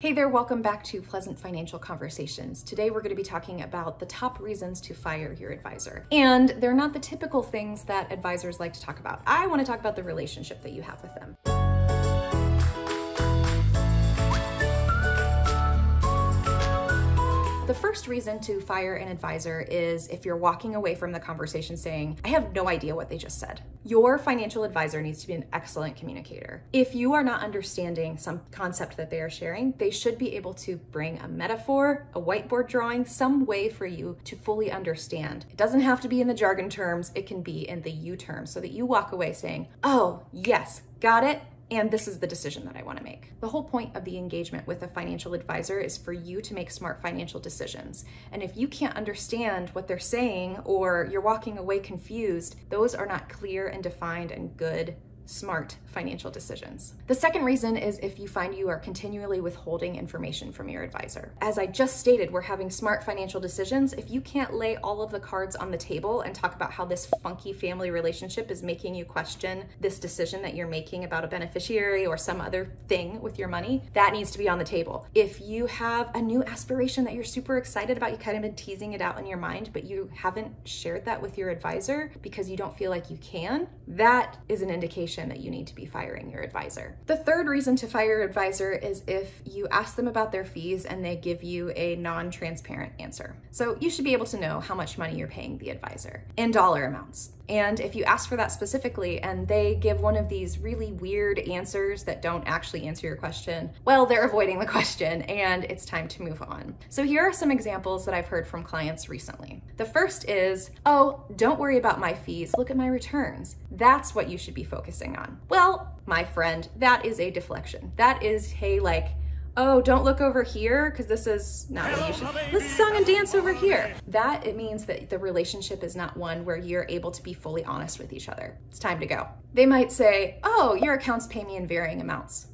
Hey there, welcome back to Pleasant Financial Conversations. Today we're going to be talking about the top reasons to fire your advisor. And they're not the typical things that advisors like to talk about. I want to talk about the relationship that you have with them. The first reason to fire an advisor is if you're walking away from the conversation saying, I have no idea what they just said. Your financial advisor needs to be an excellent communicator. If you are not understanding some concept that they are sharing, they should be able to bring a metaphor, a whiteboard drawing, some way for you to fully understand. It doesn't have to be in the jargon terms, it can be in the you terms, so that you walk away saying, oh, yes, got it. And this is the decision that I want to make. The whole point of the engagement with a financial advisor is for you to make smart financial decisions. And if you can't understand what they're saying or you're walking away confused, those are not clear and defined and good, smart financial decisions. The second reason is if you find you are continually withholding information from your advisor. As I just stated, we're having smart financial decisions. If you can't lay all of the cards on the table and talk about how this funky family relationship is making you question this decision that you're making about a beneficiary or some other thing with your money, that needs to be on the table. If you have a new aspiration that you're super excited about, you kind of been teasing it out in your mind, but you haven't shared that with your advisor because you don't feel like you can, that is an indication that you need to be firing your advisor. The third reason to fire your advisor is if you ask them about their fees and they give you a non-transparent answer. So you should be able to know how much money you're paying the advisor in dollar amounts. And if you ask for that specifically and they give one of these really weird answers that don't actually answer your question, well, they're avoiding the question and it's time to move on. So here are some examples that I've heard from clients recently. The first is, oh, don't worry about my fees, look at my returns. That's what you should be focusing on. Well, my friend, that is a deflection. That is, hey, like, oh, don't look over here because this is not what you should. Let's song and dance over here. That it means that the relationship is not one where you're able to be fully honest with each other. It's time to go. They might say, oh, your accounts pay me in varying amounts.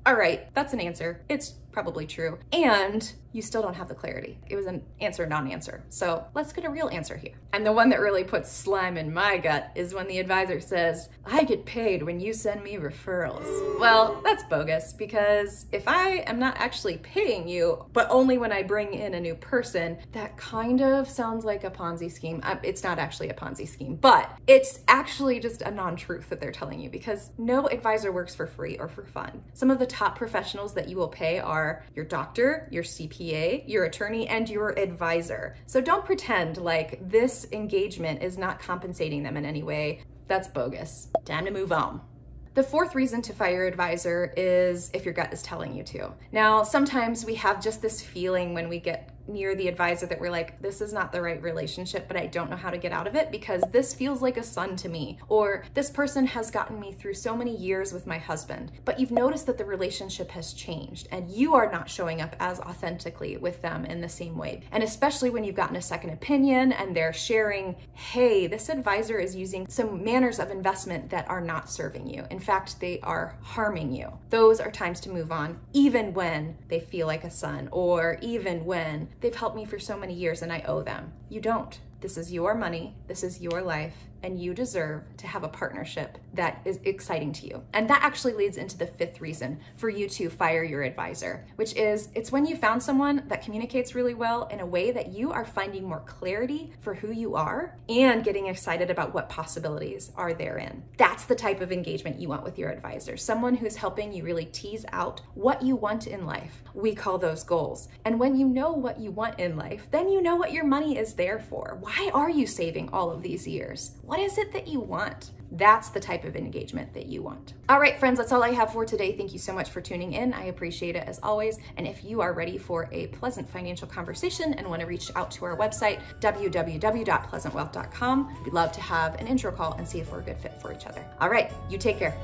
All right, that's an answer. It's probably true. And you still don't have the clarity. It was an answer, non-answer. So let's get a real answer here. And the one that really puts slime in my gut is when the advisor says, I get paid when you send me referrals. Well, that's bogus because if I am not actually paying you, but only when I bring in a new person, that kind of sounds like a Ponzi scheme. It's not actually a Ponzi scheme, but it's actually just a non-truth that they're telling you because no advisor works for free or for fun. Some of the top professionals that you will pay are your doctor, your CPA, your attorney, and your advisor. So don't pretend like this engagement is not compensating them in any way. That's bogus. Time to move on. The fourth reason to fire your advisor is if your gut is telling you to. Now, sometimes we have just this feeling when we get near the advisor that we're like, this is not the right relationship, but I don't know how to get out of it because this feels like a son to me, or this person has gotten me through so many years with my husband, but you've noticed that the relationship has changed and you are not showing up as authentically with them in the same way. And especially when you've gotten a second opinion and they're sharing, hey, this advisor is using some manners of investment that are not serving you. In fact, they are harming you. Those are times to move on, even when they feel like a son, or even when they've helped me for so many years and I owe them. You don't. This is your money, this is your life, and you deserve to have a partnership that is exciting to you. And that actually leads into the fifth reason for you to fire your advisor, which is it's when you found someone that communicates really well in a way that you are finding more clarity for who you are and getting excited about what possibilities are therein. That's the type of engagement you want with your advisor, someone who's helping you really tease out what you want in life. We call those goals. And when you know what you want in life, then you know what your money is there for. Why are you saving all of these years? What is it that you want? That's the type of engagement that you want. All right, friends, that's all I have for today. Thank you so much for tuning in. I appreciate it as always. And if you are ready for a pleasant financial conversation and want to reach out to our website, www.pleasantwealth.com, we'd love to have an intro call and see if we're a good fit for each other. All right, you take care.